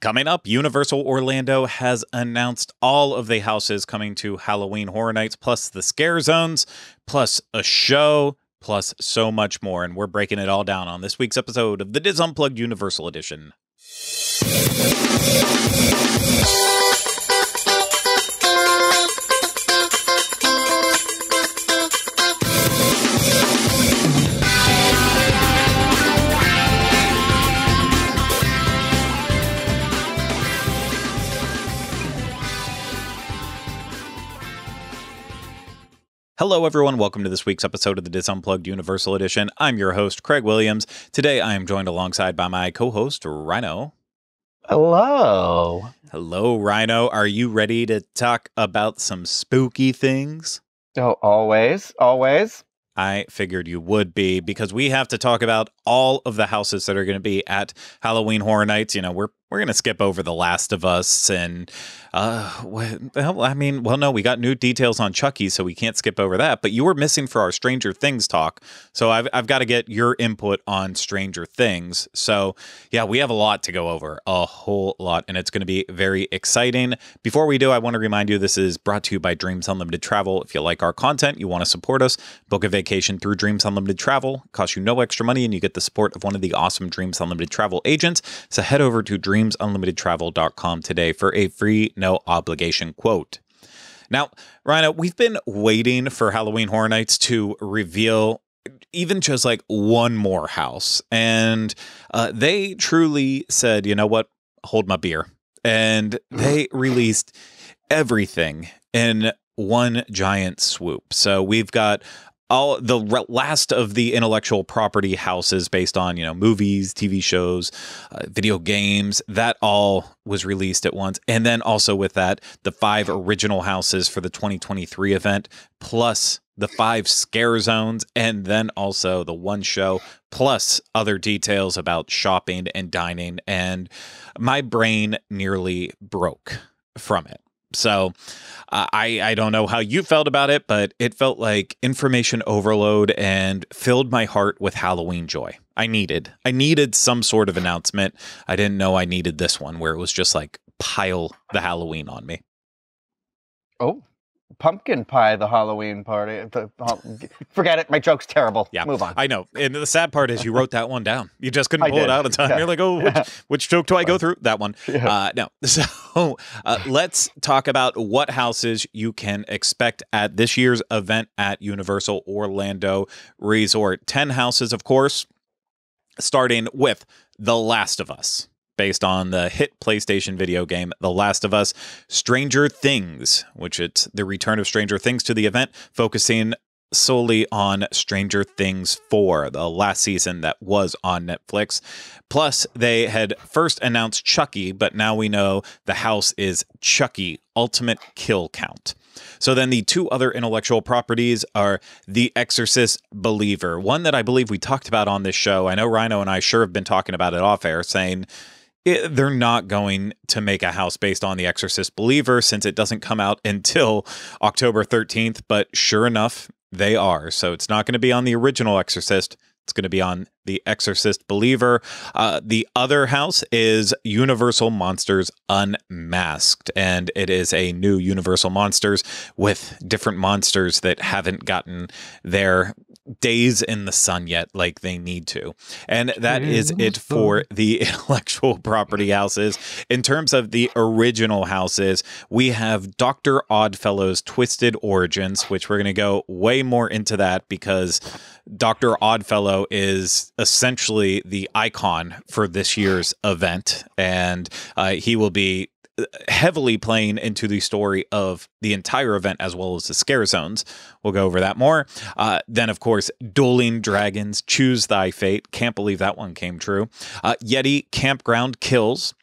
Coming up, Universal Orlando has announced all of the houses coming to Halloween Horror Nights, plus the scare zones, plus a show, plus so much more. And we're breaking it all down on this week's episode of the Diz Unplugged Universal Edition. Hello, everyone. Welcome to this week's episode of the Diz Unplugged Universal Edition. I'm your host, Craig Williams. Today, I am joined alongside by my co-host, Rhino. Hello. Hello, Rhino. Are you ready to talk about some spooky things? Oh, always. I figured you would be, because we have to talk about all of the houses that are going to be at Halloween Horror Nights. You know, we're going to skip over The Last of Us and, no, we got new details on Chucky, so we can't skip over that. But you were missing for our Stranger Things talk, so I've got to get your input on Stranger Things. So, yeah, we have a lot to go over, a whole lot, and it's going to be very exciting. Before we do, I want to remind you this is brought to you by Dreams Unlimited Travel. If you like our content, you want to support us, book a vacation through Dreams Unlimited Travel. It costs you no extra money, and you get the support of one of the awesome Dreams Unlimited Travel agents. So head over to dreamsunlimitedtravel.com today for a free, no obligation quote. Now, Rhino, we've been waiting for Halloween Horror Nights to reveal even just like one more house. And they truly said, you know what, hold my beer. And they released everything in one giant swoop. So we've got all the last of the intellectual property houses based on, you know, movies, TV shows, video games, that all was released at once. And then also with that, the 5 original houses for the 2023 event, plus the 5 scare zones, and then also the one show, plus other details about shopping and dining. And my brain nearly broke from it. So I don't know how you felt about it, but it felt like information overload and filled my heart with Halloween joy. I needed some sort of announcement. I didn't know I needed this one where it was just like pile the Halloween on me. Oh, pumpkin pie, the Halloween party. Forget it. My joke's terrible. Yeah, move on. I know. And the sad part is you wrote that one down. You just couldn't pull it out in time. Yeah. You're like, oh, which joke do I go through? That one. Yeah. No. So let's talk about what houses you can expect at this year's event at Universal Orlando Resort. 10 houses, of course, starting with The Last of Us. Based on the hit PlayStation video game, The Last of Us, Stranger Things, which it's the return of Stranger Things to the event, focusing solely on Stranger Things 4, the last season that was on Netflix. Plus, they had first announced Chucky, but now we know the house is Chucky Ultimate Kill Count. So then the 2 other intellectual properties are The Exorcist Believer, one that I believe we talked about on this show. I know Rhino and I sure have been talking about it off air, saying they're not going to make a house based on The Exorcist Believer since it doesn't come out until October 13th. But sure enough, they are. So it's not going to be on the original Exorcist. It's going to be on The Exorcist Believer. The other house is Universal Monsters Unmasked, and it is a new Universal Monsters with different monsters that haven't gotten their days in the sun yet like they need to. And that is it for the intellectual property houses. In terms of the original houses, we have Dr. Oddfellow's Twisted Origins, which we're going to go way more into that because Dr. Oddfellow is essentially the icon for this year's event, and he will be heavily playing into the story of the entire event as well as the scare zones. We'll go over that more. Then, of course, Dueling Dragons, Choose Thy Fate. Can't believe that one came true. Yeti Campground Kills.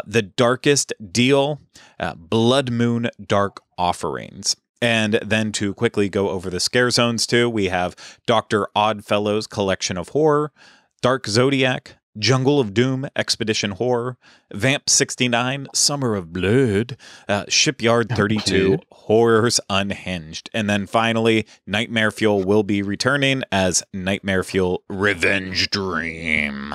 The Darkest Deal. Blood Moon Dark Offerings. And then to quickly go over the scare zones too, we have Dr. Oddfellow's Collection of Horror, Dark Zodiac, Jungle of Doom, Expedition Horror, Vamp 69, Summer of Blood, Shipyard 32, Horrors Unhinged. And then finally, Nightmare Fuel will be returning as Nightmare Fuel Revenge Dream.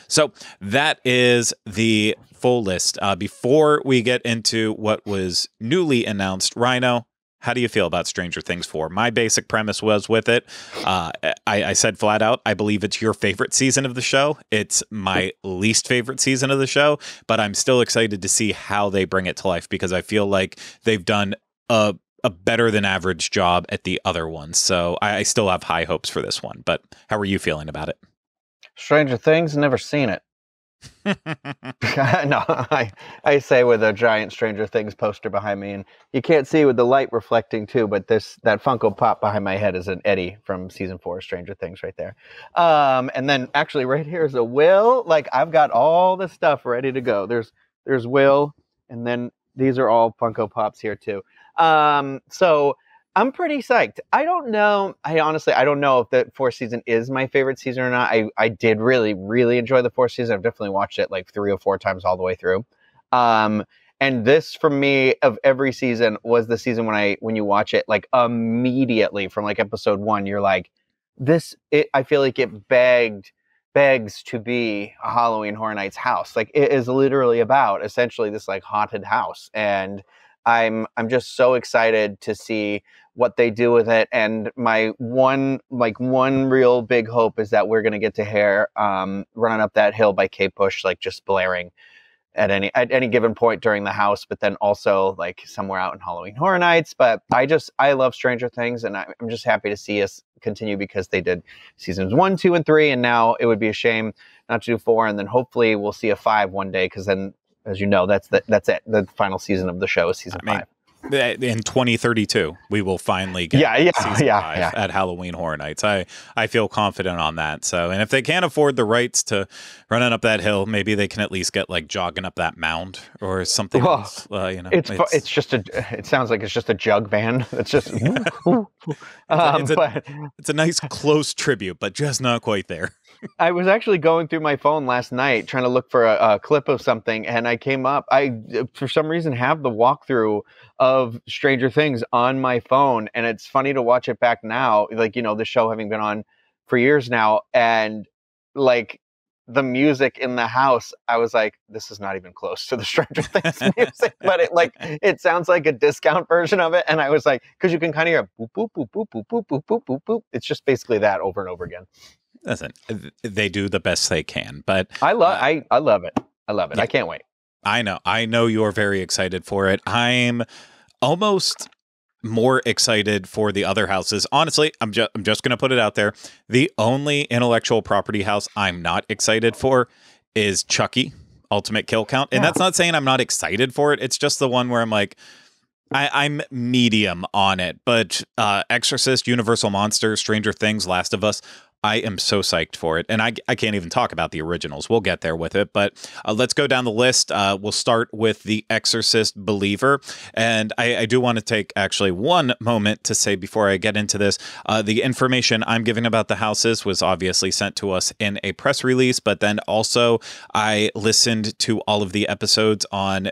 So that is the full list. Before we get into what was newly announced, Rhino, how do you feel about Stranger Things 4? My basic premise was with it. I said flat out, I believe it's your favorite season of the show. It's my least favorite season of the show, but I'm still excited to see how they bring it to life because I feel like they've done a better than average job at the other ones. So I still have high hopes for this one. But how are you feeling about it? Stranger Things, never seen it. No, I say with a giant Stranger Things poster behind me, and you can't see with the light reflecting too, but that Funko Pop behind my head is an Eddie from season 4 of Stranger Things right there. And then actually right here is a Will. Like I've got all the stuff ready to go. There's Will, and then these are all Funko Pops here too. So I'm pretty psyched. I don't know. I don't know if the 4th season is my favorite season or not. I did really, really enjoy the 4th season. I've definitely watched it like 3 or 4 times all the way through. And this for me of every season was the season when you watch it, like immediately from like episode 1, you're like, I feel like it begs to be a Halloween Horror Nights house. Like it is literally about essentially this like haunted house. And I'm just so excited to see what they do with it. And my one real big hope is that we're going to get to hear Running Up That Hill by Kate Bush, like just blaring at any given point during the house, but then also like somewhere out in Halloween Horror Nights. But I love Stranger Things, and I'm just happy to see us continue because they did seasons 1, 2, and 3, and now it would be a shame not to do 4, and then hopefully we'll see a 5 one day, because then, as you know, that's it. The final season of the show is season 5. In 2032, we will finally get season 5 at Halloween Horror Nights. I feel confident on that. So, and if they can't afford the rights to Running Up That Hill, maybe they can at least get like Jogging Up That Mound or something else. It sounds like it's just a jug band. It's just it's a nice close tribute, but just not quite there. I was actually going through my phone last night trying to look for a clip of something, and I came up. I, for some reason, have the walkthrough of Stranger Things on my phone, and it's funny to watch it back now, like, the show having been on for years now, and like the music in the house, I was like, this is not even close to the Stranger Things music, but it sounds like a discount version of it, and I was like, because you can kind of hear boop, boop, boop, boop, boop, boop, boop, boop, boop, boop. It's just basically that over and over again. Listen, they do the best they can, but I love it. I love it. Yeah. I can't wait. I know you're very excited for it. I'm almost more excited for the other houses. Honestly, I'm just going to put it out there. The only intellectual property house I'm not excited for is Chucky Ultimate Kill Count. And that's not saying I'm not excited for it. It's just the one where I'm like, I'm medium on it. But Exorcist, Universal Monsters, Stranger Things, Last of Us, I am so psyched for it. And I can't even talk about the originals. We'll get there with it. But let's go down the list. We'll start with The Exorcist Believer. And I do want to take actually one moment to say before I get into this, the information I'm giving about the houses was obviously sent to us in a press release. But then also I listened to all of the episodes on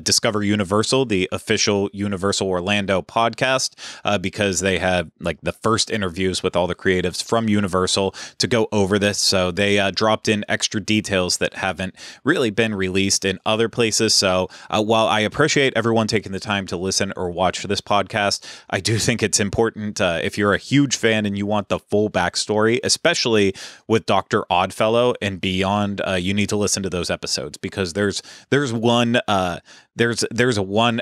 Discover Universal, the official Universal Orlando podcast, because they have like the first interviews with all the creatives from Universal to go over this. So they dropped in extra details that haven't really been released in other places. So while I appreciate everyone taking the time to listen or watch this podcast, I do think it's important if you're a huge fan and you want the full backstory, especially with Dr. Oddfellow and beyond, you need to listen to those episodes, because there's one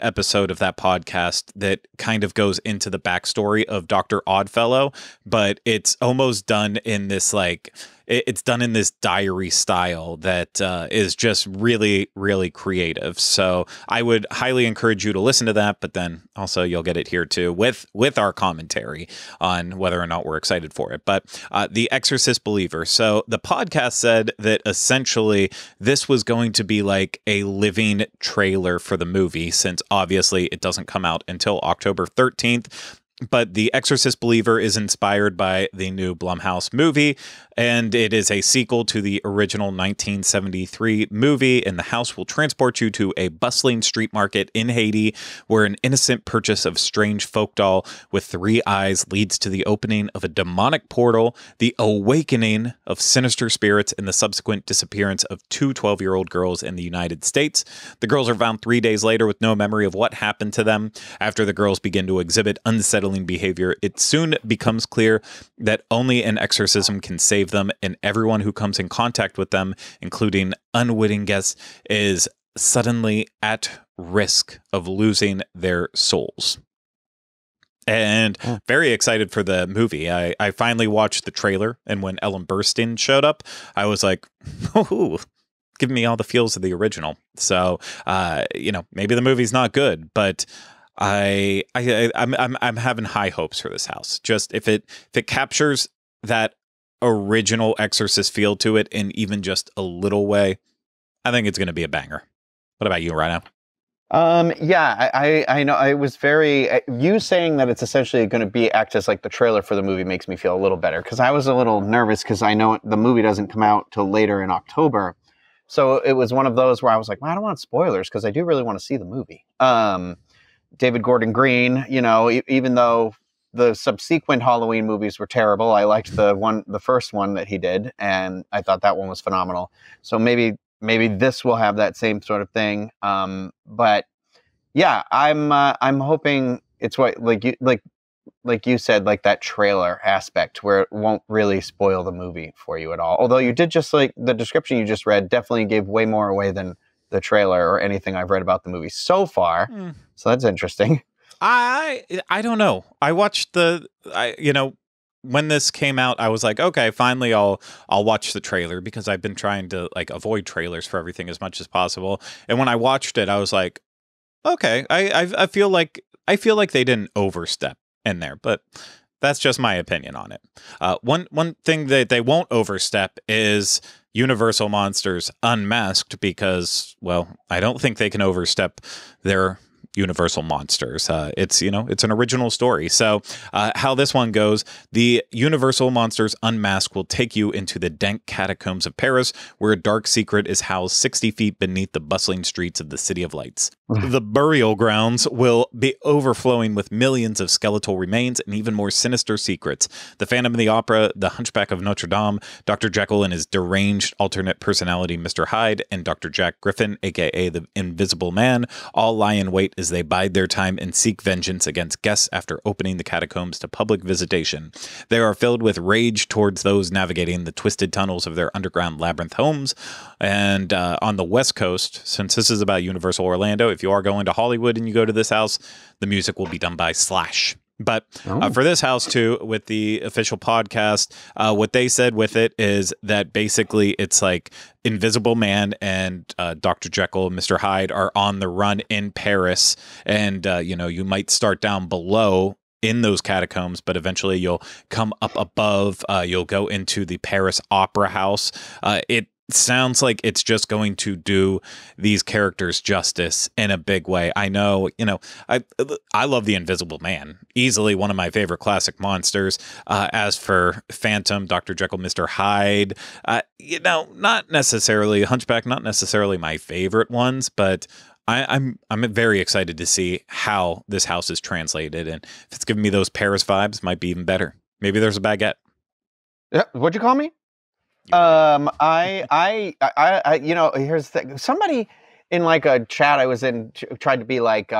episode of that podcast that kind of goes into the backstory of Dr. Oddfellow, but it's almost done in this it's done in this diary style that is just really, really creative. So I would highly encourage you to listen to that, but then also you'll get it here too with our commentary on whether or not we're excited for it. But The Exorcist Believer. So the podcast said that essentially this was going to be like a living trailer for the movie, since obviously it doesn't come out until October 13th. But The Exorcist Believer is inspired by the new Blumhouse movie, and it is a sequel to the original 1973 movie. And the house will transport you to a bustling street market in Haiti, where an innocent purchase of strange folk doll with 3 eyes leads to the opening of a demonic portal, the awakening of sinister spirits, and the subsequent disappearance of 2 12-year-old girls in the United States. The girls are found 3 days later with no memory of what happened to them. After the girls begin to exhibit unsettling behavior, it soon becomes clear that only an exorcism can save them, and everyone who comes in contact with them, including unwitting guests, is suddenly at risk of losing their souls. And very excited for the movie. I finally watched the trailer, and when Ellen Burstyn showed up, I was like, oh, give me all the feels of the original. So, maybe the movie's not good, but I'm having high hopes for this house. Just if it captures that original Exorcist feel to it in even just a little way, I think it's going to be a banger. What about you, Rhino? Yeah, I know. I was you saying that it's essentially going to act as like the trailer for the movie makes me feel a little better, because I was a little nervous because I know the movie doesn't come out till later in October. So it was one of those where I was like, well, I don't want spoilers because I do really want to see the movie. David Gordon Green, even though the subsequent Halloween movies were terrible, I liked the first one that he did, and I thought that one was phenomenal. So maybe this will have that same sort of thing. But yeah, I'm hoping it's what like you said, like that trailer aspect where it won't really spoil the movie for you at all. Although you did just like the description you just read definitely gave way more away than the trailer or anything I've read about the movie so far. So that's interesting. I don't know. I watched when this came out, I was like, okay, finally I'll watch the trailer, because I've been trying to like avoid trailers for everything as much as possible. And when I watched it, I was like, okay, I feel like they didn't overstep in there, but that's just my opinion on it. One thing that they won't overstep is Universal Monsters Unmasked, because, well, I don't think they can overstep their Universal Monsters. It's an original story. So how this one goes, the Universal Monsters Unmasked will take you into the dank catacombs of Paris, where a dark secret is housed 60 feet beneath the bustling streets of the City of Lights. The burial grounds will be overflowing with millions of skeletal remains and even more sinister secrets. The Phantom of the Opera, the Hunchback of Notre Dame, Dr. Jekyll and his deranged alternate personality, Mr. Hyde, and Dr. Jack Griffin, aka the Invisible Man, all lie in wait as they bide their time and seek vengeance against guests after opening the catacombs to public visitation. They are filled with rage towards those navigating the twisted tunnels of their underground labyrinth homes. And on the West Coast, since this is about Universal Orlando, if you are going to Hollywood and you go to this house, the music will be done by Slash. But for this house, too, with the official podcast, what they said with it is that basically it's like Invisible Man and Dr. Jekyll and Mr. Hyde are on the run in Paris. And, you might start down below in those catacombs, but eventually you'll come up above. You'll go into the Paris Opera House. It sounds like it's just going to do these characters justice in a big way. I know, I love the Invisible Man, easily one of my favorite classic monsters. As for Phantom, Dr. Jekyll, Mr. Hyde, not necessarily Hunchback, not necessarily my favorite ones, but I'm very excited to see how this house is translated, and if it's giving me those Paris vibes, might be even better. Maybe there's a baguette. Yeah, what'd you call me? Here's the thing. Somebody in like a chat I was in tried to be like,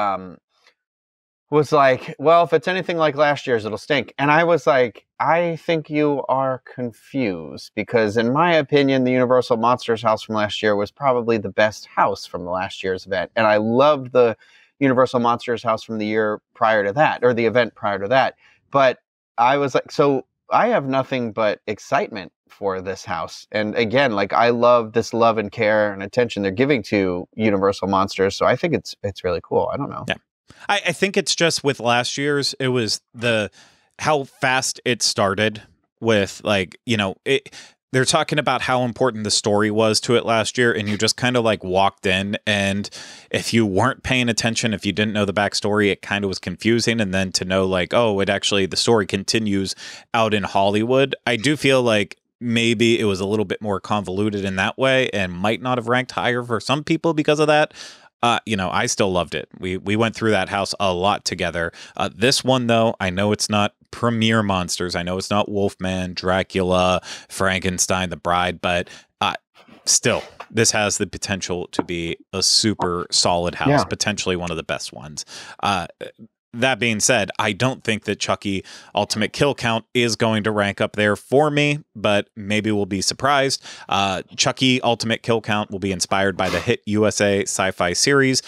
was like, well, if it's anything like last year's, it'll stink. And I was like, I think you are confused, because in my opinion, the Universal Monsters house from last year was probably the best house from the last year's event. And I loved the Universal Monsters house from the year prior to that, or the event prior to that. But I was like, so I have nothing but excitement for this house. And again, like, I love this love and care and attention they're giving to Universal Monsters. So I think it's really cool. I don't know. Yeah. I think it's just with last year's, it was how fast it started with, like, they're talking about how important the story was to it last year, and you just kind of like walked in, and if you weren't paying attention, if you didn't know the backstory, it kind of was confusing. And then to know like, oh, it actually, the story continues out in Hollywood. I do feel like maybe it was a little bit more convoluted in that way and might not have ranked higher for some people because of that. I still loved it. We went through that house a lot together. This one, though, I know it's not premier monsters. I know it's not Wolfman, Dracula, Frankenstein, The Bride, but still, this has the potential to be a super solid house, potentially one of the best ones. That being said, I don't think that Chucky Ultimate Kill Count is going to rank up there for me, but maybe we'll be surprised. Chucky Ultimate Kill Count will be inspired by the hit USA sci-fi series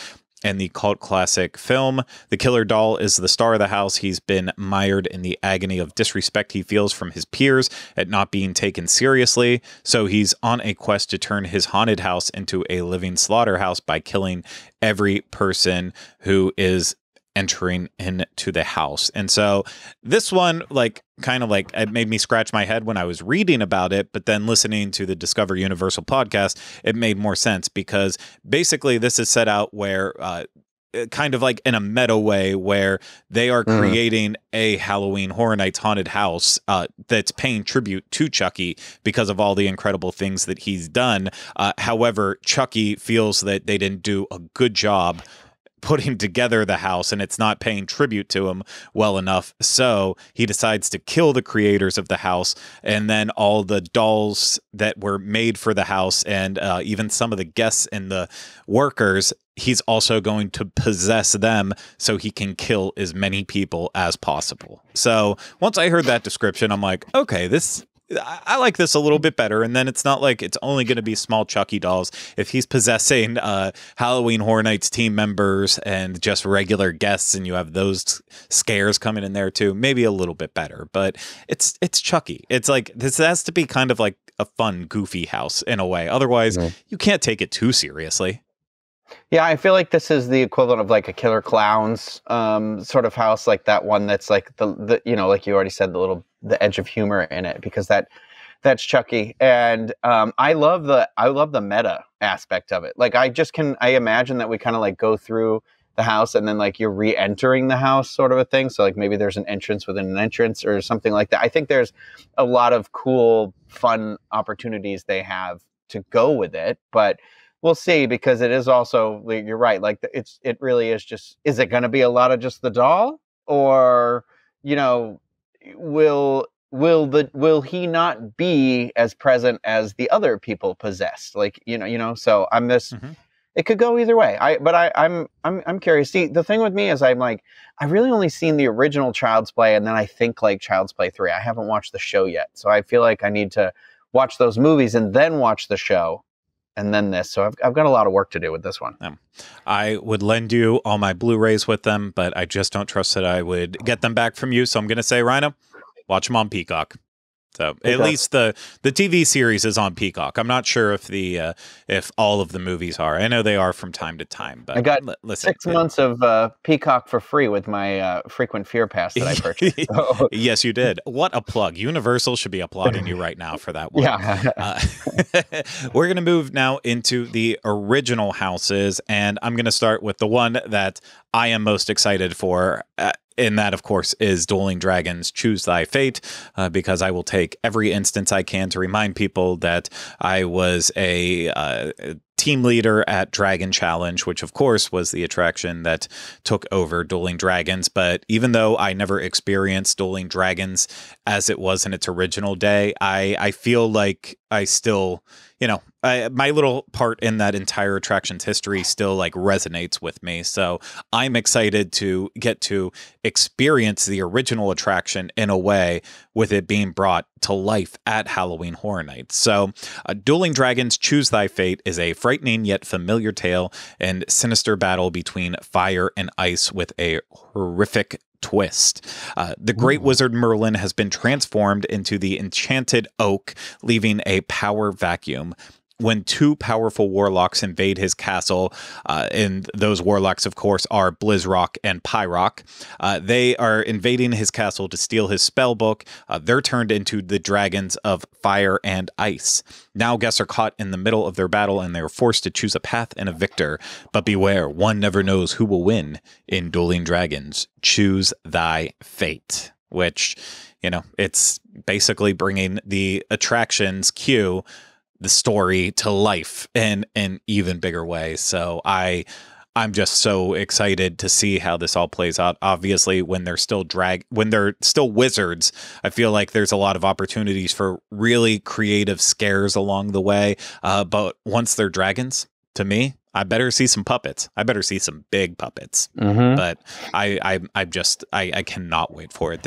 and the cult classic film. The killer doll is the star of the house. He's been mired in the agony of disrespect he feels from his peers at not being taken seriously. So he's on a quest to turn his haunted house into a living slaughterhouse by killing every person who is entering into the house. And so this one, like, kind of like, it made me scratch my head when I was reading about it, but then listening to the Discover Universal podcast, it made more sense, because basically this is set out where kind of like in a meta way, where they are creating a Halloween Horror Nights haunted house that's paying tribute to Chucky because of all the incredible things that he's done. However, Chucky feels that they didn't do a good job putting together the house, and it's not paying tribute to him well enough. So he decides to kill the creators of the house, and then all the dolls that were made for the house, and even some of the guests and the workers, he's also going to possess them so he can kill as many people as possible. So once I heard that description, I'm like, okay, I like this a little bit better. And then it's not like it's only going to be small Chucky dolls. If he's possessing Halloween Horror Nights team members and just regular guests, and you have those scares coming in there too, maybe a little bit better. But it's Chucky. It's like, this has to be kind of like a fun, goofy house in a way. Otherwise, you can't take it too seriously. Yeah, I feel like this is the equivalent of like a Killer Clowns sort of house, like that one that's like the like you already said, the edge of humor in it, because that's Chucky. And I love the meta aspect of it. Like I imagine that we kind of like go through the house and then like you're re-entering the house sort of a thing. So like maybe there's an entrance within an entrance or something like that. I think there's a lot of cool, fun opportunities they have to go with it, but we'll see, because it is also, you're right, like it really is just, is it going to be a lot of just the doll, or will he not be as present as the other people possessed? Like so I'm this. It could go either way. I'm curious. See, the thing with me is I've really only seen the original Child's Play, and then I think like Child's Play 3. I haven't watched the show yet, so I feel like I need to watch those movies and then watch the show. And then this. So I've got a lot of work to do with this one. I would lend you all my Blu-rays with them, but I just don't trust that I would get them back from you. So I'm going to say, Rhino, watch them on Peacock. So at least the TV series is on Peacock. I'm not sure if all of the movies are. I know they are from time to time. But I got 6 months of Peacock for free with my frequent Fear Pass that I purchased. So. Yes, you did. What a plug! Universal should be applauding you right now for that one. Yeah. We're going to move now into the original houses, and I'm going to start with the one that I am most excited for. And that, of course, is Dueling Dragons Choose Thy Fate, because I will take every instance I can to remind people that I was a team leader at Dragon Challenge, which, of course, was the attraction that took over Dueling Dragons. But even though I never experienced Dueling Dragons as it was in its original day, I feel like I still, my little part in that entire attraction's history still like resonates with me. So I'm excited to get to experience the original attraction in a way, with it being brought to life at Halloween Horror Nights. So Dueling Dragons Choose Thy Fate is a frightening yet familiar tale and sinister battle between fire and ice with a horrific twist. The great wizard Merlin has been transformed into the enchanted oak, leaving a power vacuum. when two powerful warlocks invade his castle, and those warlocks, of course, are Blizzrock and Pyrock. They are invading his castle to steal his spell book. They're turned into the dragons of fire and ice. Now guests are caught in the middle of their battle, and they are forced to choose a path and a victor. But beware, one never knows who will win in Dueling Dragons. Choose thy fate. Which, it's basically bringing the attractions queue, the story to life in an even bigger way. So I'm just so excited to see how this all plays out. Obviously, when they're still wizards, I feel like there's a lot of opportunities for really creative scares along the way. But once they're dragons, to me, I better see some puppets. I better see some big puppets. Mm-hmm. But I cannot wait for it.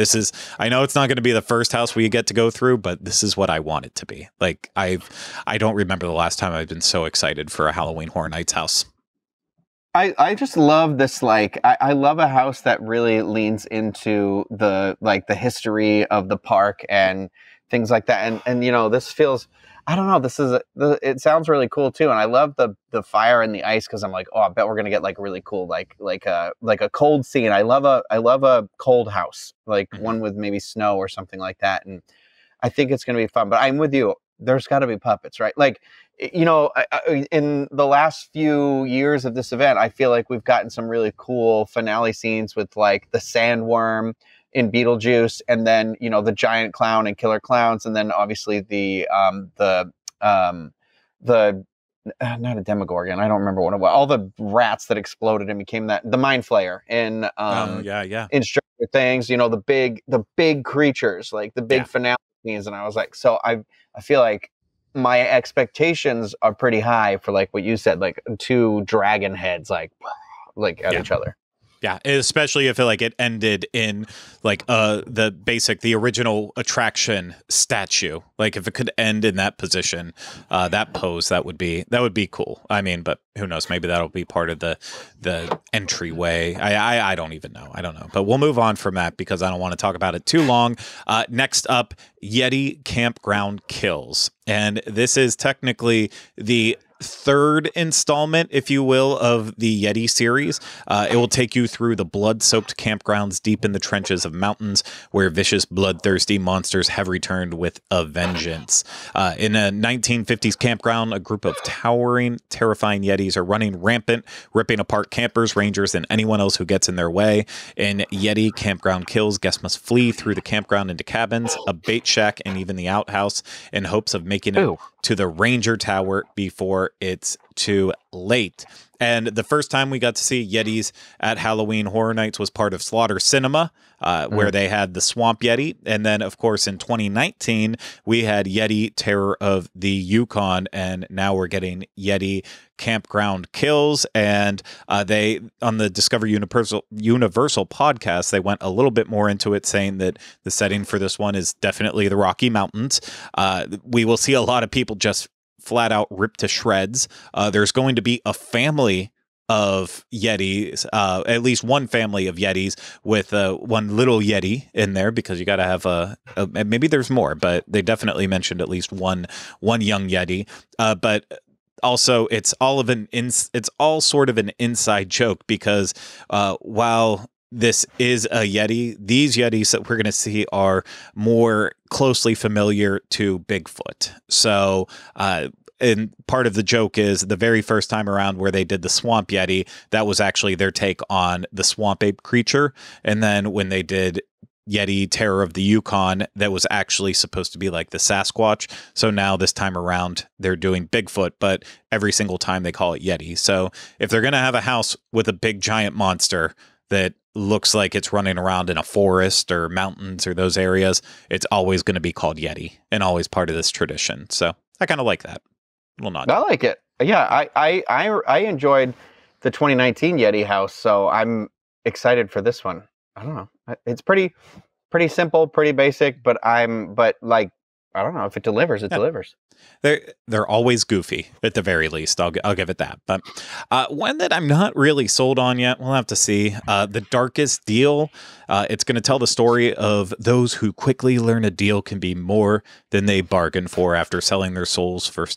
I know it's not going to be the first house we get to go through, but this is what I want it to be. Like I don't remember the last time I've been so excited for a Halloween Horror Nights house. I just love this. Like, I love a house that really leans into the history of the park and things like that. And this feels, I don't know, it sounds really cool too. And I love the fire and the ice, because I'm like, oh, I bet we're gonna get like really cool, like a cold scene. I love a cold house, like one with maybe snow or something like that. And I think it's gonna be fun. But I'm with you. There's got to be puppets, right? Like, in the last few years of this event, I feel like we've gotten some really cool finale scenes with like the sandworm in Beetlejuice, and then the giant clown and Killer Clowns, and then obviously the not a Demogorgon, I don't remember what it was. All the rats that exploded and became the Mind Flayer in in Stranger Things. The big creatures, like the big finale scenes, and I was like, so I feel like my expectations are pretty high for like what you said, like two dragon heads like at each other. Yeah, especially if it ended in like the original attraction statue. Like if it could end in that position, that pose, that would be cool. I mean, but who knows? Maybe that'll be part of the entryway. I don't even know. I don't know. But we'll move on from that because I don't want to talk about it too long. Next up, Yeti Campground Kills, and this is technically the third installment, if you will, of the Yeti series. It will take you through the blood-soaked campgrounds deep in the trenches of mountains where vicious, bloodthirsty monsters have returned with a vengeance. In a 1950s campground, a group of towering, terrifying Yetis are running rampant, ripping apart campers, rangers, and anyone else who gets in their way. In Yeti Campground Kills, guests must flee through the campground into cabins, a bait shack, and even the outhouse in hopes of making it to the Ranger Tower before it's too late. And the first time we got to see Yetis at Halloween Horror Nights was part of Slaughter Cinema, where they had the Swamp Yeti. And then, of course, in 2019, we had Yeti Terror of the Yukon. And now we're getting Yeti Campground Kills. And they, on the Discover Universal podcast, they went a little bit more into it, saying that the setting for this one is definitely the Rocky Mountains. We will see a lot of people just flat out ripped to shreds. There's going to be a family of Yetis, at least one family of Yetis with one little Yeti in there, because you got to have maybe there's more, but they definitely mentioned at least one young Yeti. But also, it's all sort of an inside joke, because while this is a Yeti, these Yetis that we're going to see are more closely familiar to Bigfoot. So, and part of the joke is the very first time around where they did the Swamp Yeti, that was actually their take on the swamp ape creature. And then when they did Yeti Terror of the Yukon, that was actually supposed to be like the Sasquatch. So now this time around they're doing Bigfoot, but every single time they call it Yeti. So if they're going to have a house with a big giant monster that looks like it's running around in a forest or mountains or those areas, it's always going to be called Yeti and always part of this tradition. So I kind of like that. Well, not. I like it. Yeah, I enjoyed the 2019 Yeti house, so I'm excited for this one. I don't know. It's pretty simple, pretty basic, but like, I don't know, if it delivers, it delivers. They're always goofy at the very least. I'll give it that. But one that I'm not really sold on yet, we'll have to see. The Darkest Deal. It's going to tell the story of those who quickly learn a deal can be more than they bargained for after selling their souls for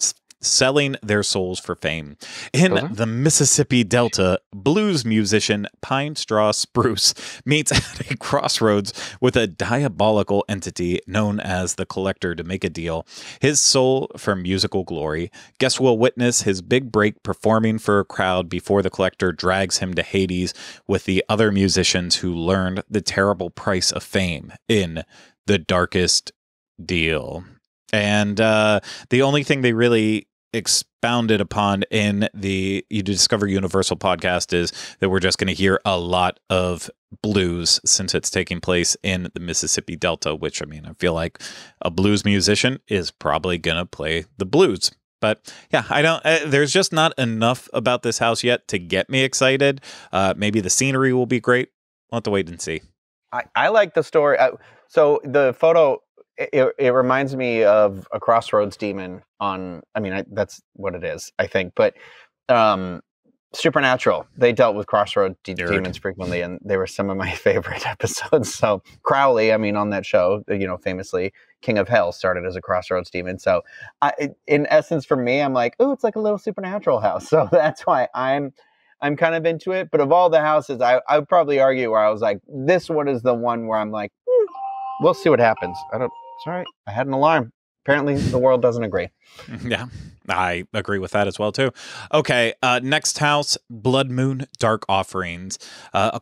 selling their souls for fame. In the Mississippi Delta, blues musician Pine Straw Spruce meets at a crossroads with a diabolical entity known as the Collector to make a deal. His soul for musical glory. Guests will witness his big break performing for a crowd before the Collector drags him to Hades with the other musicians who learned the terrible price of fame in The Darkest Deal. And the only thing they really expounded upon in the You Discover Universal podcast is that we're just going to hear a lot of blues since it's taking place in the Mississippi Delta, which, I mean, I feel like a blues musician is probably going to play the blues. But yeah, I don't. There's just not enough about this house yet to get me excited. Maybe the scenery will be great. We'll have to wait and see. I like the story. So the photo, it reminds me of a Crossroads demon on. I mean, that's what it is, I think. But Supernatural, they dealt with Crossroads demons frequently, and they were some of my favorite episodes. So Crowley, I mean, on that show, famously, King of Hell started as a Crossroads demon. So in essence, for me, I'm like, oh, it's like a little Supernatural house. So that's why I'm kind of into it. But of all the houses, I would probably argue where I was like, this one is the one where I'm like, we'll see what happens. Sorry, I had an alarm. Apparently, the world doesn't agree. Yeah, I agree with that as well, too. Okay, next house, Blood Moon Dark Offerings.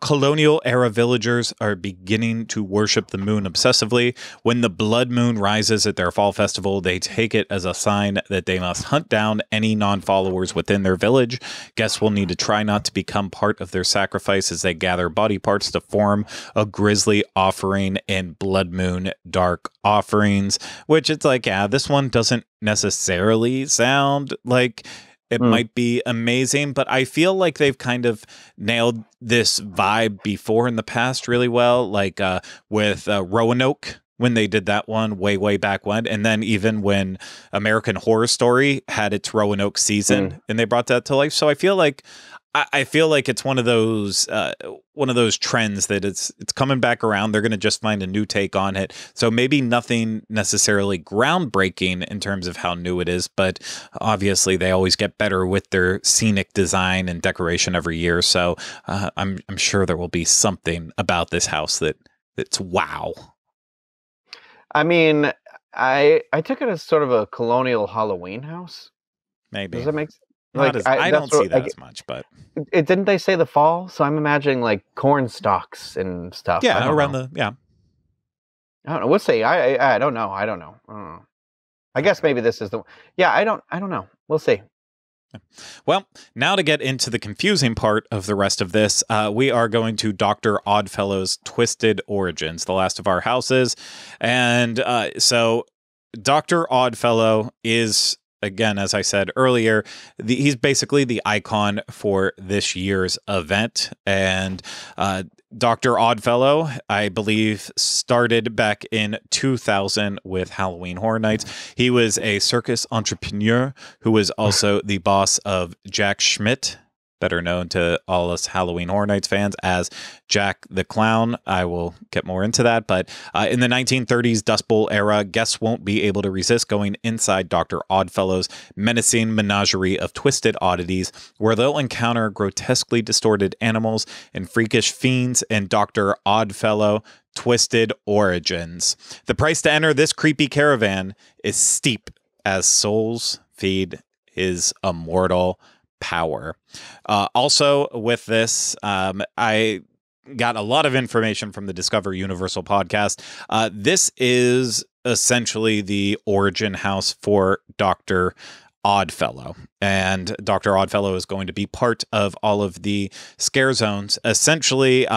Colonial-era villagers are beginning to worship the moon obsessively. When the blood moon rises at their fall festival, they take it as a sign that they must hunt down any non-followers within their village. Guests will need to try not to become part of their sacrifice as they gather body parts to form a grisly offering in Blood Moon Dark Offerings, which it's like, yeah, this one doesn't necessarily sound like it might be amazing, but I feel like they've kind of nailed this vibe before in the past really well, like with Roanoke when they did that one way back when, and then even when American Horror Story had its Roanoke season and they brought that to life. So I feel like it's one of those trends that it's coming back around. They're going to just find a new take on it. So maybe nothing necessarily groundbreaking in terms of how new it is, but obviously they always get better with their scenic design and decoration every year. So I'm sure there will be something about this house that's wow. I mean, I took it as sort of a colonial Halloween house. Maybe. Does that make sense? Like, I don't see that as much, but didn't they say the fall? So I'm imagining like corn stalks and stuff. Yeah, around know. I don't know. We'll see. I don't know. I don't know. I guess maybe this is the. Yeah, I don't know. We'll see. Well, now to get into the confusing part of the rest of this, we are going to Dr. Oddfellow's Twisted Origins, the last of our houses, and so Dr. Oddfellow is, again, as I said earlier, he's basically the icon for this year's event. And Dr. Oddfellow, I believe, started back in 2000 with Halloween Horror Nights. He was a circus entrepreneur who was also the boss of Jack Schmidt, better known to all us Halloween Horror Nights fans as Jack the Clown. I will get more into that. But in the 1930s Dust Bowl era, guests won't be able to resist going inside Dr. Oddfellow's menacing menagerie of twisted oddities, where they'll encounter grotesquely distorted animals and freakish fiends in Dr. Oddfellow Twisted Origins. The price to enter this creepy caravan is steep, as souls feed his immortal power. Also with this, I got a lot of information from the Discover Universal podcast. This is essentially the origin house for Dr. Oddfellow, and Dr. Oddfellow is going to be part of all of the scare zones. Essentially,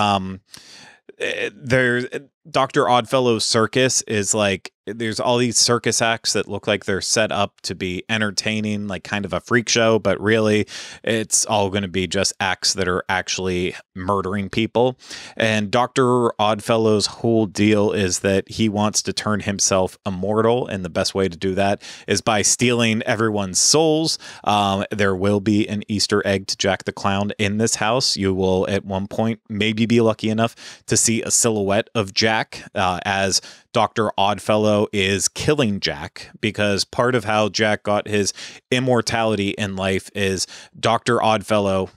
Dr. Oddfellow's circus is like, there's all these circus acts that look like they're set up to be entertaining, like kind of a freak show, but really it's all going to be just acts that are actually murdering people. And Dr. Oddfellow's whole deal is that he wants to turn himself immortal, and the best way to do that is by stealing everyone's souls. There will be an Easter egg to Jack the Clown in this house. You will at one point maybe be lucky enough to see a silhouette of Jack as Dr. Oddfellow is killing Jack, because part of how Jack got his immortality in life is Dr. Oddfellow,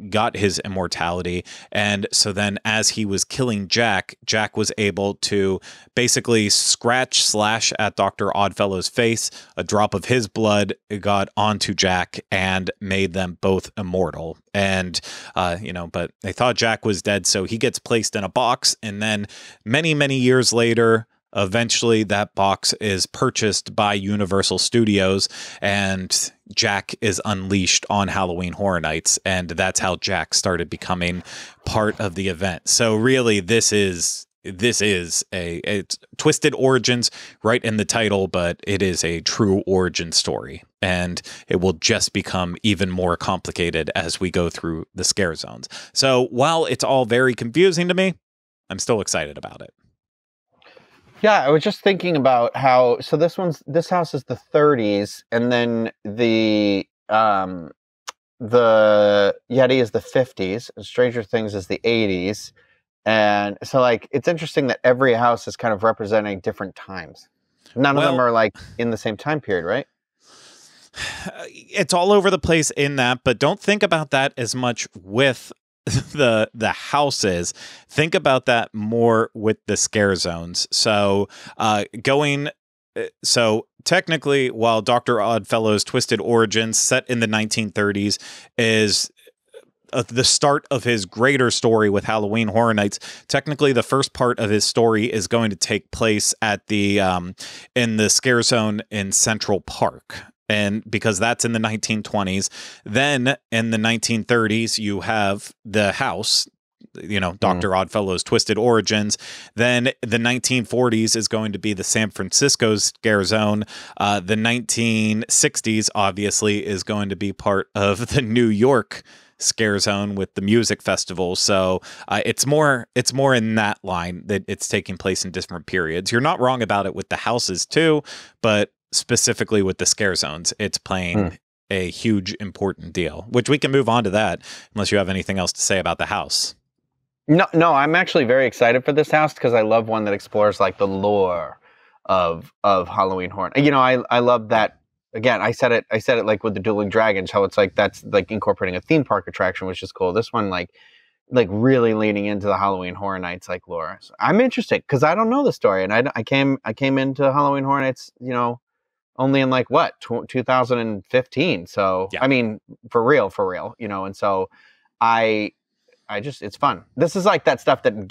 got his immortality. And so then as he was killing Jack, Jack was able to basically slash at Dr. Oddfellow's face. A drop of his blood got onto Jack and made them both immortal. And, but they thought Jack was dead, so he gets placed in a box. And then many, many years later, eventually that box is purchased by Universal Studios, and Jack is unleashed on Halloween Horror Nights. And that's how Jack started becoming part of the event. So really, this is it's twisted origins right in the title, but it is a true origin story, and it will just become even more complicated as we go through the scare zones. So while it's all very confusing to me, I'm still excited about it. Yeah, I was just thinking about how, so this house is the 30s, and then the Yeti is the 50s, and Stranger Things is the 80s. And so, like, it's interesting that every house is kind of representing different times. None of them are, like, in the same time period, right? It's all over the place in that, but don't think about that as much with the houses. Think about that more with the scare zones. So, technically, while Dr. Oddfellow's Twisted Origins, set in the 1930s, is the start of his greater story with Halloween Horror Nights. Technically, the first part of his story is going to take place at the in the scare zone in Central Park. And because that's in the 1920s, then in the 1930s, you have the house, Dr. Oddfellow's Twisted Origins. Then the 1940s is going to be the San Francisco scare zone. The 1960s, obviously, is going to be part of the New York scare zone with the music festival. So it's more in that line that it's taking place in different periods. You're not wrong about it with the houses too, but specifically with the scare zones, it's playing a huge important deal, which we can move on to that unless you have anything else to say about the house. No, I'm actually very excited for this house because I love one that explores like the lore of Halloween Horror. I love that. Again, I said it like with the Dueling Dragons, how it's like that's like incorporating a theme park attraction, which is cool. This one like really leaning into the Halloween Horror Nights like lore. So I'm interested because I don't know the story, and I came into Halloween Horror Nights, only in like 2015. So yeah. I mean, for real, and so I just, it's fun. This is like that stuff that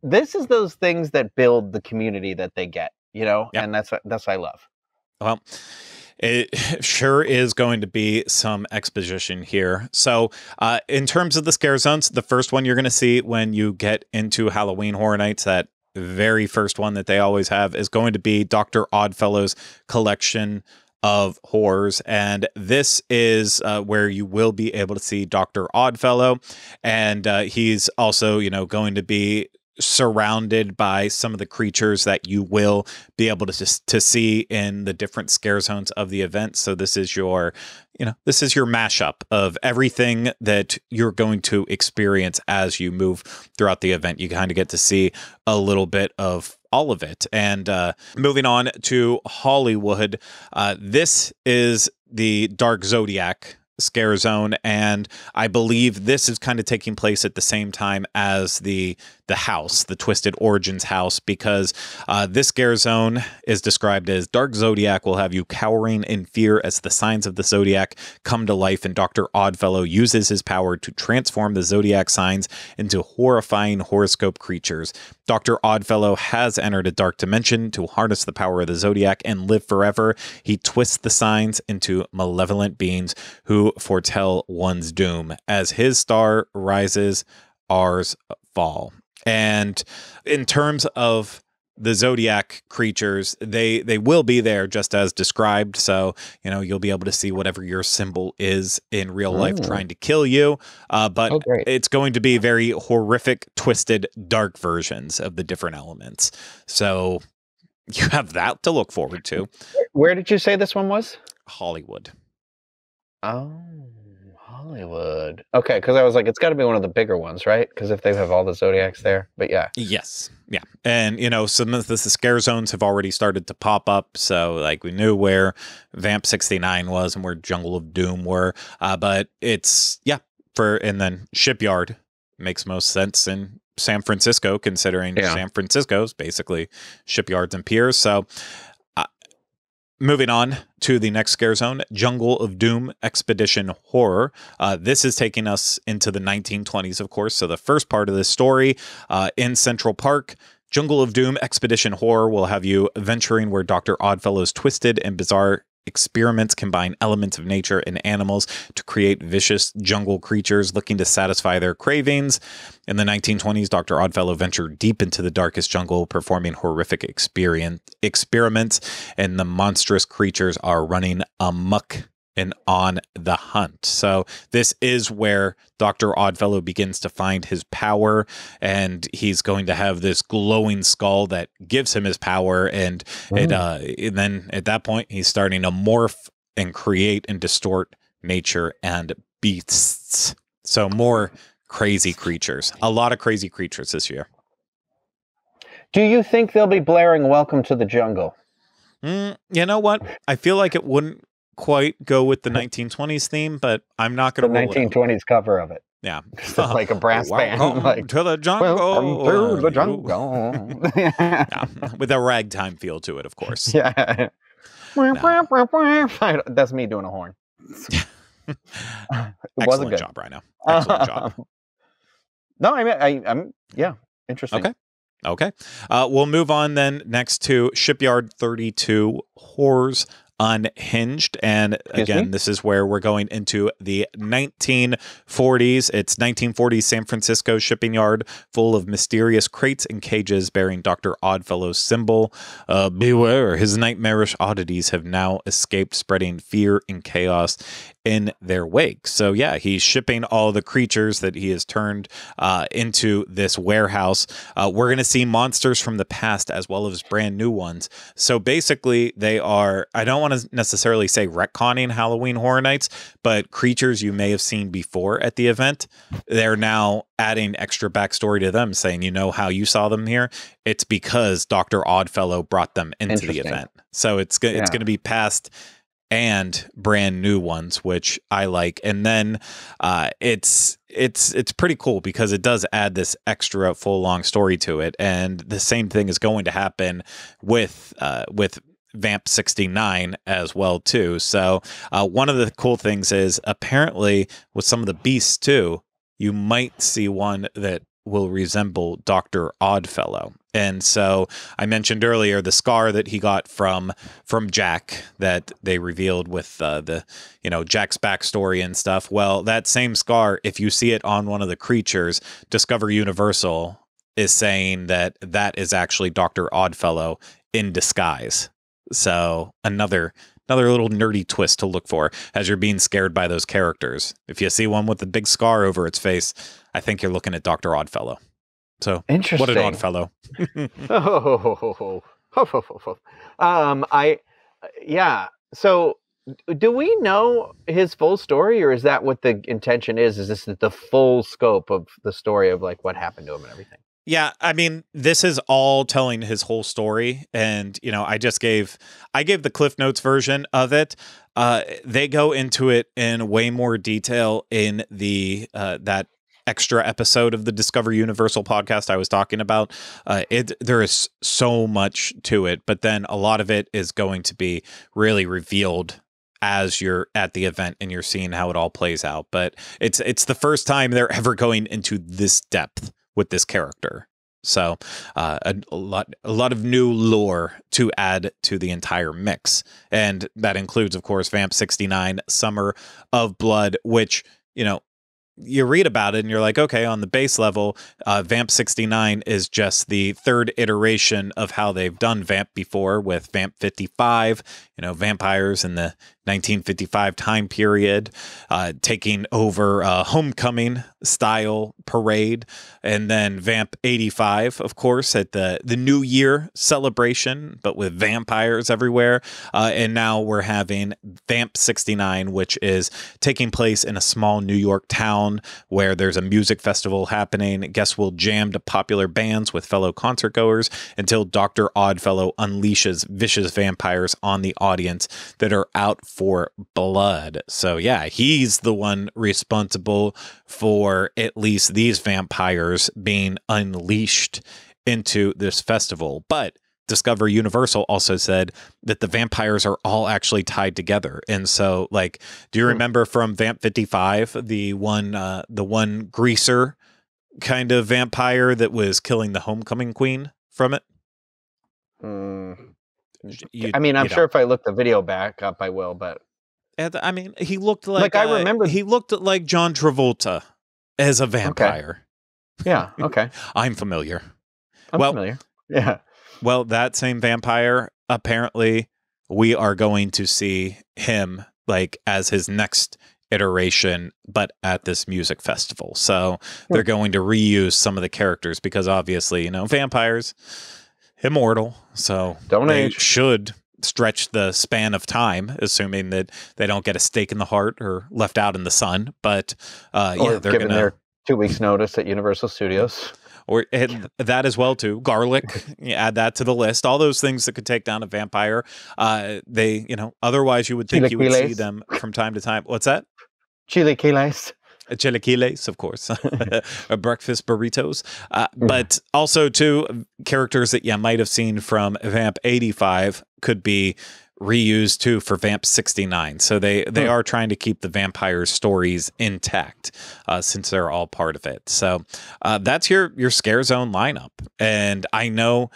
this is those things that build the community that they get, yep. And that's what I love. Well, it sure is going to be some exposition here. So in terms of the scare zones, the first one you're going to see when you get into Halloween Horror Nights, that very first one that they always have, is going to be Dr. Oddfellow's collection of horrors. And this is where you will be able to see Dr. Oddfellow. And he's also, going to be surrounded by some of the creatures that you will be able to see in the different scare zones of the event. So this is your mashup of everything that you're going to experience as you move throughout the event. You kind of get to see a little bit of all of it. And moving on to Hollywood, this is the Dark Zodiac scare zone, and I believe this is kind of taking place at the same time as the house, the Twisted Origins house, because this scare zone is described as Dark Zodiac will have you cowering in fear as the signs of the Zodiac come to life, and Dr. Oddfellow uses his power to transform the Zodiac signs into horrifying horoscope creatures. Dr. Oddfellow has entered a dark dimension to harness the power of the Zodiac and live forever. He twists the signs into malevolent beings who foretell one's doom. As his star rises, ours fall. And in terms of the Zodiac creatures, they will be there just as described. So, you'll be able to see whatever your symbol is in real life trying to kill you. But it's going to be very horrific, twisted, dark versions of the different elements. So you have that to look forward to. Where did you say this one was? Hollywood. Oh, Hollywood. Hollywood. Okay, because I was like, it's got to be one of the bigger ones, right? Because if they have all the Zodiacs there, but yeah. Yes. Yeah. And, some of the scare zones have already started to pop up. So, like, we knew where Vamp 69 was and where Jungle of Doom were. But it's, and then Shipyard makes most sense in San Francisco, considering San Francisco's basically shipyards and piers. So, moving on to the next scare zone, Jungle of Doom Expedition Horror. This is taking us into the 1920s, of course. So the first part of this story in Central Park, Jungle of Doom Expedition Horror will have you venturing where Dr. Oddfellow's twisted and bizarre experiments combine elements of nature and animals to create vicious jungle creatures looking to satisfy their cravings. In the 1920s, Dr. Oddfellow ventured deep into the darkest jungle, performing horrific experiments, and the monstrous creatures are running amok and on the hunt. So this is where Dr. Oddfellow begins to find his power, and he's going to have this glowing skull that gives him his power. And then at that point, he's starting to morph and create and distort nature and beasts. So more crazy creatures, a lot of crazy creatures this year. Do you think they'll be blaring "Welcome to the Jungle"? You know what? I feel like it wouldn't quite go with the 1920s theme, but I'm not going to roll the 1920s cover of it. Yeah, like a brass band, like to the jungle, to the jungle, with a ragtime feel to it, of course. Yeah, no. That's me doing a horn. Excellent job, Rhino. Excellent job. No, I'm interesting. Okay. We'll move on then next to Shipyard 32 Horrors Unhinged. And again, this is where we're going into the 1940s. It's 1940s San Francisco shipping yard full of mysterious crates and cages bearing Dr. Oddfellow's symbol. Beware, his nightmarish oddities have now escaped, spreading fear and chaos in their wake. So yeah, he's shipping all the creatures that he has turned into this warehouse. We're going to see monsters from the past as well as brand new ones. So basically they are, I don't want to necessarily say retconning Halloween Horror Nights, but creatures you may have seen before at the event, they're now adding extra backstory to them, saying, you know how you saw them here? It's because Dr. Oddfellow brought them into the event. So it's going to be past and brand new ones, which I like. And then it's pretty cool because it does add this extra full long story to it. And the same thing is going to happen with Vamp 69 as well too. So one of the cool things is apparently with some of the beasts too, you might see one that will resemble Dr. Oddfellow. And so I mentioned earlier the scar that he got from Jack that they revealed with Jack's backstory and stuff. Well, that same scar, if you see it on one of the creatures, Discover Universal is saying that is actually Dr. Oddfellow in disguise. So another little nerdy twist to look for as you're being scared by those characters. If you see one with a big scar over its face, I think you're looking at Dr. Oddfellow. So interesting. What an odd fellow. So do we know his full story, or is that what the intention is? Is this the full scope of the story of like what happened to him and everything? Yeah, I mean, this is all telling his whole story, and I gave the Cliff Notes version of it. They go into it in way more detail in the that extra episode of the Discover Universal podcast I was talking about. There is so much to it, but then a lot of it is going to be really revealed as you're at the event and you're seeing how it all plays out. But it's the first time they're ever going into this depth with this character. So a lot of new lore to add to the entire mix. And that includes, of course, Vamp 69, Summer of Blood, which, you read about it and you're like, okay, on the base level, Vamp 69 is just the third iteration of how they've done Vamp before with Vamp 55, vampires in the 1955 time period, taking over a homecoming style parade. And then Vamp 85, of course, at the New Year celebration, but with vampires everywhere. And now we're having Vamp 69, which is taking place in a small New York town where there's a music festival happening. Guests will jam to popular bands with fellow concertgoers until Dr. Oddfellow unleashes vicious vampires on the audience that are out for blood. So yeah, he's the one responsible for at least these vampires being unleashed into this festival. But Discover Universal also said that the vampires are all actually tied together. And so, like, do you remember from Vamp 55, the one greaser kind of vampire that was killing the homecoming queen from it? I mean, I'm sure if I look the video back up, I will, but I mean, he looked like I remember he looked like John Travolta as a vampire. Okay. Yeah. Okay. I'm familiar. I'm familiar. Yeah. Well, that same vampire, apparently, we are going to see him like as his next iteration, but at this music festival. So they're going to reuse some of the characters because obviously, you know, vampires, immortal. So they should stretch the span of time, assuming that they don't get a stake in the heart or left out in the sun. But yeah, they're given their 2 weeks notice at Universal Studios. Or that as well too. Garlic, you add that to the list. All those things that could take down a vampire. They, you know, otherwise you would think you would see them from time to time. What's that? Chilaquiles. Chilaquiles, of course. Breakfast burritos. But also too, characters that you might have seen from Vamp 85 could be reused too for Vamp 69. So they are trying to keep the vampire stories intact since they're all part of it. So that's your Scare Zone lineup. And I know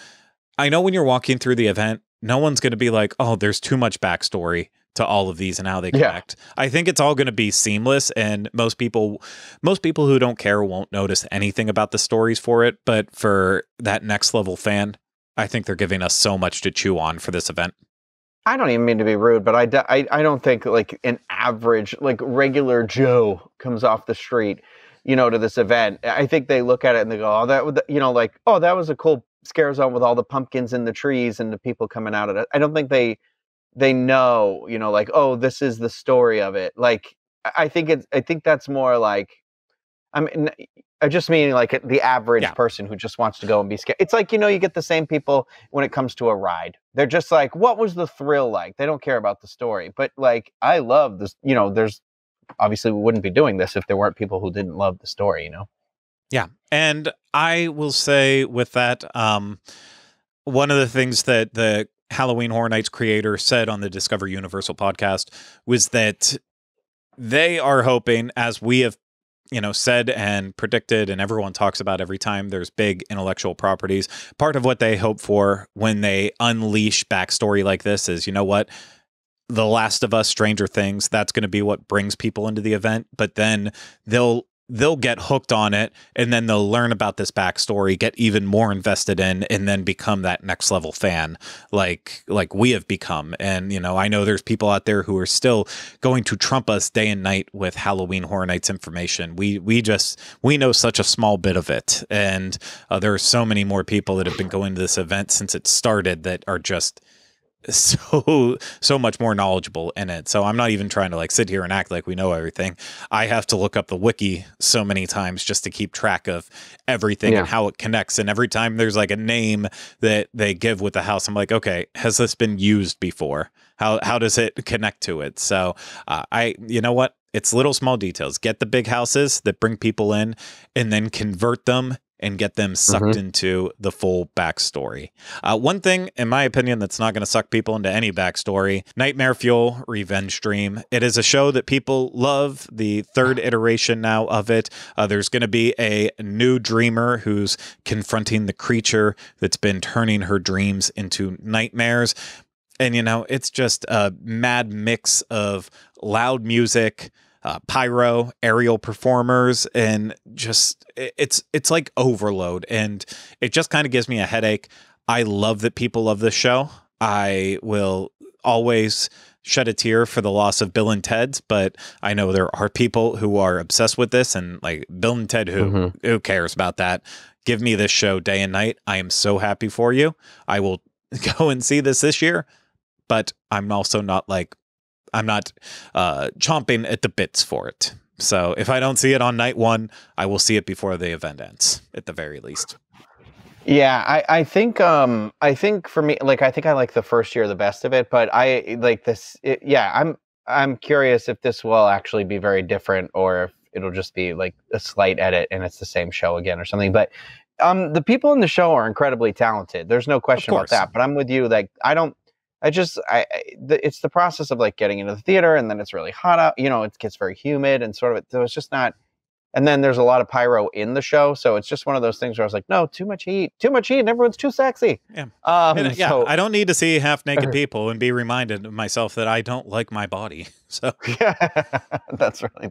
when you're walking through the event, no one's going to be like, oh, there's too much backstory to all of these and how they connect. I think it's all going to be seamless, and most people who don't care won't notice anything about the stories for it. But for that next level fan, I think they're giving us so much to chew on for this event. I don't even mean to be rude, but I don't think like an average, like regular Joe comes off the street, you know, to this event. I think they look at it and they go, oh, that, you know, like, oh, that was a cool Scare Zone with all the pumpkins in the trees and the people coming out of it. I don't think they know, you know, like, oh, this is the story of it. Like, I think that's more like, I mean, I just mean like the average person who just wants to go and be scared. It's like, you know, you get the same people when it comes to a ride. They're just like, what was the thrill like? They don't care about the story. But like, I love this, you know, there's obviously we wouldn't be doing this if there weren't people who didn't love the story, you know? Yeah. And I will say with that, one of the things that the Halloween Horror Nights creator said on the Discover Universal podcast was that they are hoping, as we have, you know, said and predicted, and everyone talks about every time there's big intellectual properties, part of what they hope for when they unleash backstory like this is, you know what? The Last of Us, Stranger Things, that's going to be what brings people into the event, but then they'll get hooked on it, and then they'll learn about this backstory, get even more invested in, and then become that next level fan like we have become. And, you know, I know there's people out there who are still going to trump us day and night with Halloween Horror Nights information. We know such a small bit of it. And there are so many more people that have been going to this event since it started that are just so much more knowledgeable in it. So I'm not even trying to like sit here and act like we know everything. I have to look up the wiki so many times just to keep track of everything and how it connects. And every time there's like a name that they give with the house, I'm like, okay, has this been used before? How does it connect to it? So you know what? It's little small details. Get the big houses that bring people in and then convert them and get them sucked into the full backstory. One thing, in my opinion, that's not going to suck people into any backstory, Nightmare Fuel Revenge Dream. It is a show that people love, the third iteration now of it. There's going to be a new dreamer who's confronting the creature that's been turning her dreams into nightmares. And, you know, it's just a mad mix of loud music, pyro, aerial performers, and just it's like overload, and it just kind of gives me a headache. I love that people love this show. I will always shed a tear for the loss of Bill and Ted's, but I know there are people who are obsessed with this, and like Bill and Ted, who cares about that? Give me this show day and night. I am so happy for you. I will go and see this year, but I'm also not chomping at the bits for it. So if I don't see it on night one, I will see it before the event ends, at the very least. Yeah, I think for me, like, I think I like the first year the best of it, but I like this. I'm curious if this will actually be very different, or if it'll just be like a slight edit and it's the same show again or something. But the people in the show are incredibly talented. There's no question about that. But I'm with you. Like, it's the process of like getting into the theater, and then it's really hot out. You know, it gets very humid and sort of. So it's just not. And then there's a lot of pyro in the show, so it's just one of those things where I was like, no, too much heat, and everyone's too sexy. Yeah, I don't need to see half-naked people and be reminded of myself that I don't like my body. So yeah, that's really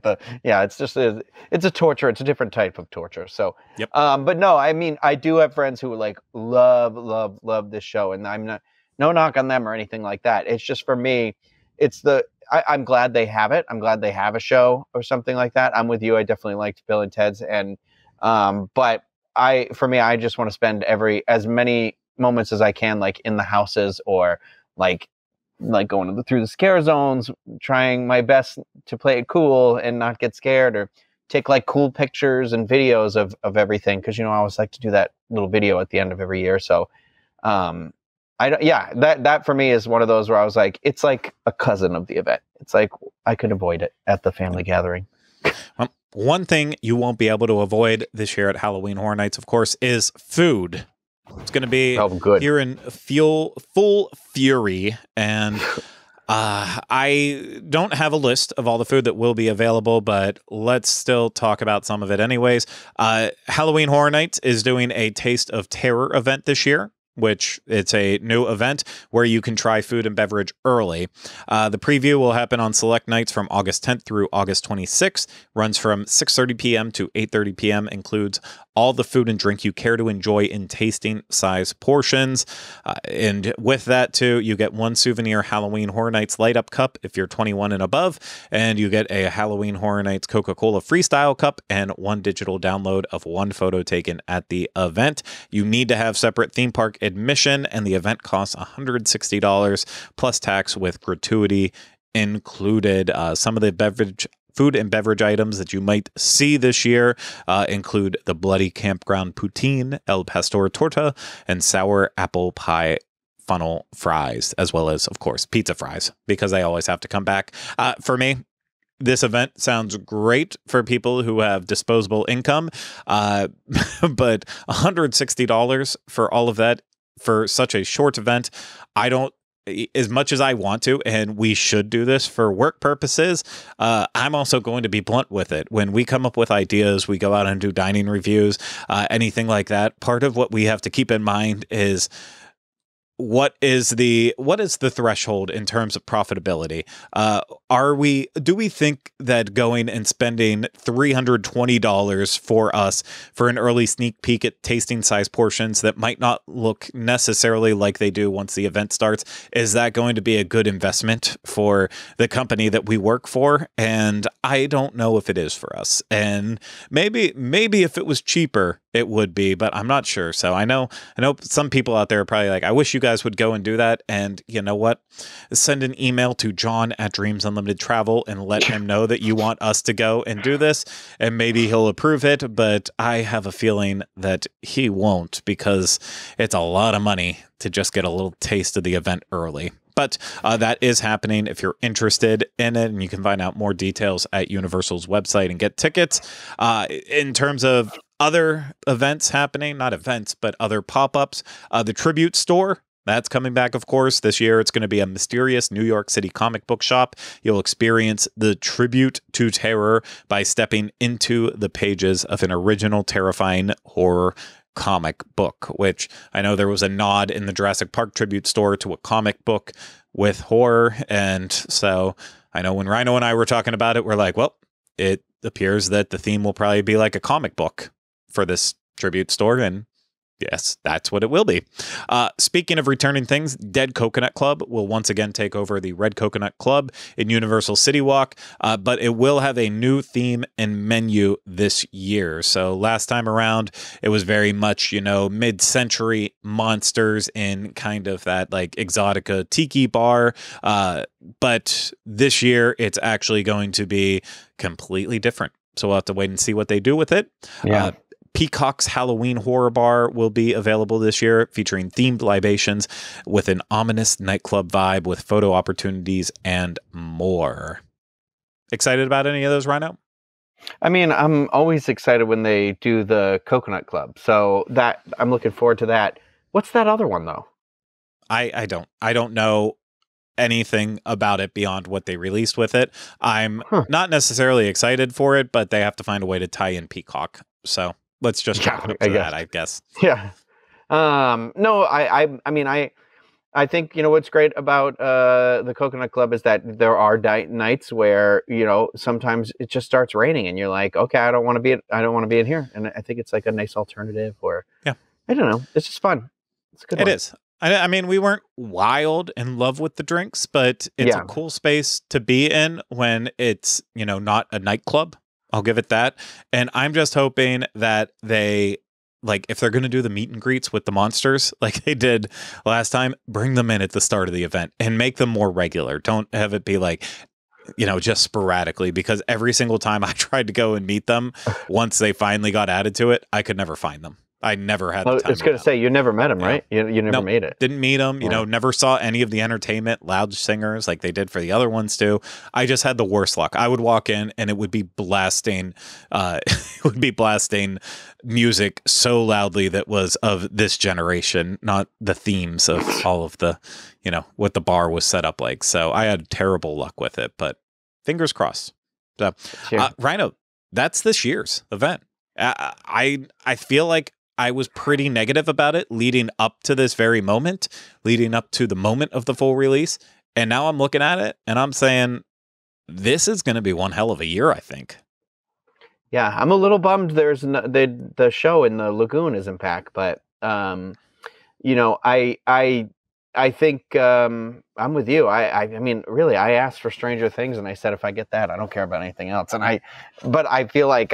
it's a torture. It's a different type of torture. So, yep. But no, I mean, I do have friends who like love this show, and I'm not, no knock on them or anything like that. It's just, for me, it's I'm glad they have it. I'm glad they have a show or something like that. I'm with you. I definitely liked Bill and Ted's, and but for me, I just want to spend as many moments as I can, like in the houses, or like going through the scare zones, trying my best to play it cool and not get scared, or take like cool pictures and videos of everything, because I always like to do that little video at the end of every year. So that for me is one of those where I was like, it's like a cousin of the event. It's like I could avoid it at the family gathering. One thing you won't be able to avoid this year at Halloween Horror Nights, of course, is food. It's going to be here in full fury, and I don't have a list of all the food that will be available, but let's still talk about some of it anyways. Halloween Horror Nights is doing a Taste of Terror event this year, which it's a new event where you can try food and beverage early. The preview will happen on select nights from August 10th through August 26th, runs from 6:30 p.m. to 8:30 p.m., includes all the food and drink you care to enjoy in tasting size portions. And with that, too, you get one souvenir Halloween Horror Nights Light Up Cup if you're 21 and above, and you get a Halloween Horror Nights Coca-Cola Freestyle Cup and one digital download of one photo taken at the event. You need to have separate theme park admission, and the event costs $160 plus tax with gratuity included. Some of the food and beverage items that you might see this year include the Bloody Campground Poutine, El Pastor Torta, and sour apple pie funnel fries, as well as, of course, pizza fries, because they always have to come back. For me, this event sounds great for people who have disposable income, but $160 for all of that for such a short event, I don't, as much as I want to, and we should do this for work purposes, I'm also going to be blunt with it. When we come up with ideas, we go out and do dining reviews, anything like that. Part of what we have to keep in mind is what is the threshold in terms of profitability? Do we think that going and spending $320 for us for an early sneak peek at tasting size portions that might not look necessarily like they do once the event starts, is that going to be a good investment for the company that we work for? And I don't know if it is for us. And maybe if it was cheaper, it would be, but I'm not sure. So I know some people out there are probably like, I wish you guys would go and do that. And you know what? Send an email to John at Dreams Unlimited Travel and let him know that you want us to go and do this, and maybe he'll approve it. But I have a feeling that he won't, because it's a lot of money to just get a little taste of the event early. But that is happening if you're interested in it, and you can find out more details at Universal's website and get tickets. In terms of other events happening, not events, but other pop-ups, the Tribute Store, that's coming back, of course. This year, it's going to be a mysterious New York City comic book shop. You'll experience the tribute to terror by stepping into the pages of an original terrifying horror comic book, which I know there was a nod in the Jurassic Park Tribute Store to a comic book with horror. And so I know when Rhino and I were talking about it, we're like, well, it appears that the theme will probably be like a comic book for this Tribute Store. And Yes, that's what it will be. Speaking of returning things, Dead Coconut Club will once again take over the Red Coconut Club in Universal City Walk, but it will have a new theme and menu this year. So last time around, it was very much, mid-century monsters in kind of that like Exotica tiki bar. But this year, it's actually going to be completely different. So we'll have to wait and see what they do with it. Yeah. Peacock's Halloween Horror Bar will be available this year, featuring themed libations with an ominous nightclub vibe with photo opportunities and more. Excited about any of those, Rhino? I mean, I'm always excited when they do the Coconut Club. So that I'm looking forward to that. What's that other one though? I don't know anything about it beyond what they released with it. I'm not necessarily excited for it, but they have to find a way to tie in Peacock. So let's just chalk it up to that, I guess. Yeah. No, I mean, I think, what's great about the Coconut Club is that there are nights where, sometimes it just starts raining and you're like, okay, I don't want to be in here. And I think it's like a nice alternative, or I don't know. It's just fun. It's a good. It is. I mean, we weren't wild in love with the drinks, but it's a cool space to be in when it's, not a nightclub. I'll give it that. And I'm just hoping that they, like, if they're going to do the meet and greets with the monsters like they did last time, bring them in at the start of the event and make them more regular. Don't have it be like, just sporadically, because every single time I tried to go and meet them, once they finally got added to it, I could never find them. I never had the time. I was going to say, you never met him, right? You never made it. Didn't meet him. Never saw any of the entertainment loud singers like they did for the other ones too. I just had the worst luck. I would walk in and it would be blasting, music so loudly that was of this generation, not the themes of all of the, what the bar was set up like. So I had terrible luck with it, but fingers crossed. So, Rhino, that's this year's event. I feel like I was pretty negative about it leading up to this very moment, leading up to the moment of the full release. And now I'm looking at it and I'm saying, this is going to be one hell of a year, I think. Yeah, I'm a little bummed there's the show in the Lagoon isn't back, but I think I'm with you. I mean, really, I asked for Stranger Things, and I said if I get that, I don't care about anything else. But I feel like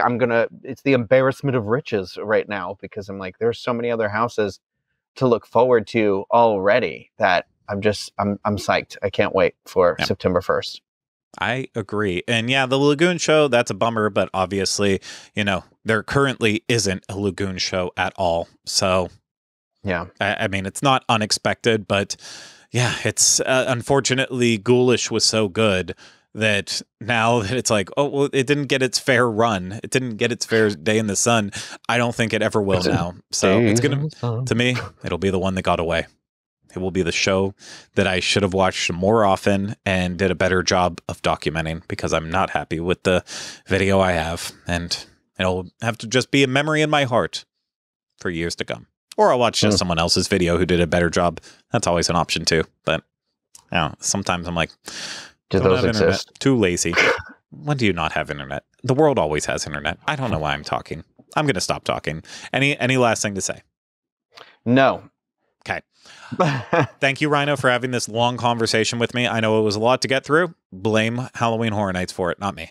it's the embarrassment of riches right now, because I'm like, there's so many other houses to look forward to already that I'm psyched. I can't wait for September 1st. I agree. And yeah, the Lagoon show, that's a bummer, but obviously, there currently isn't a Lagoon show at all. So yeah, I mean, it's not unexpected, but yeah, it's unfortunately Ghoulish was so good that now that it's like, oh, well, it didn't get its fair run. It didn't get its fair day in the sun. I don't think it ever will now. So it's going to me, it'll be the one that got away. It will be the show that I should have watched more often and did a better job of documenting, because I'm not happy with the video I have. And it'll have to just be a memory in my heart for years to come. Or I'll watch just someone else's video who did a better job. That's always an option too. But sometimes I'm like, do those exist? Too lazy. When do you not have internet? The world always has internet. I don't know why I'm talking. I'm going to stop talking. Any last thing to say? No. Okay. Thank you, Rhino, for having this long conversation with me. I know it was a lot to get through. Blame Halloween Horror Nights for it, not me.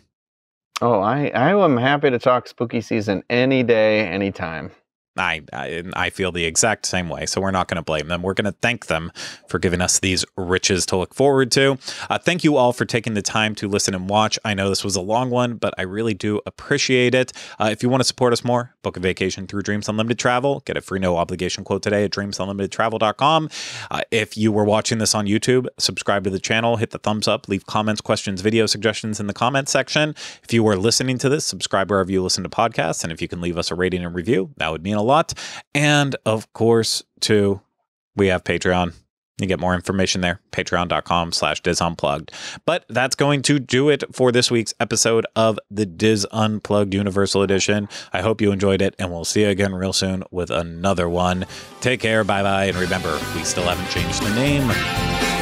Oh, I am happy to talk spooky season any day, anytime. I feel the exact same way, so we're not going to blame them. We're going to thank them for giving us these riches to look forward to. Thank you all for taking the time to listen and watch. I know this was a long one, but I really do appreciate it. If you want to support us more, book a vacation through Dreams Unlimited Travel. Get a free no obligation quote today at dreamsunlimitedtravel.com. If you were watching this on YouTube, subscribe to the channel, hit the thumbs up, leave comments, questions, video suggestions in the comments section. If you were listening to this, subscribe wherever you listen to podcasts, and if you can leave us a rating and review, that would mean a lot. And of course, too, we have Patreon. You get more information there, patreon.com/DizUnplugged. But that's going to do it for this week's episode of the Diz Unplugged Universal Edition. I hope you enjoyed it, and we'll see you again real soon with another one. Take care, bye-bye, and remember, we still haven't changed the name.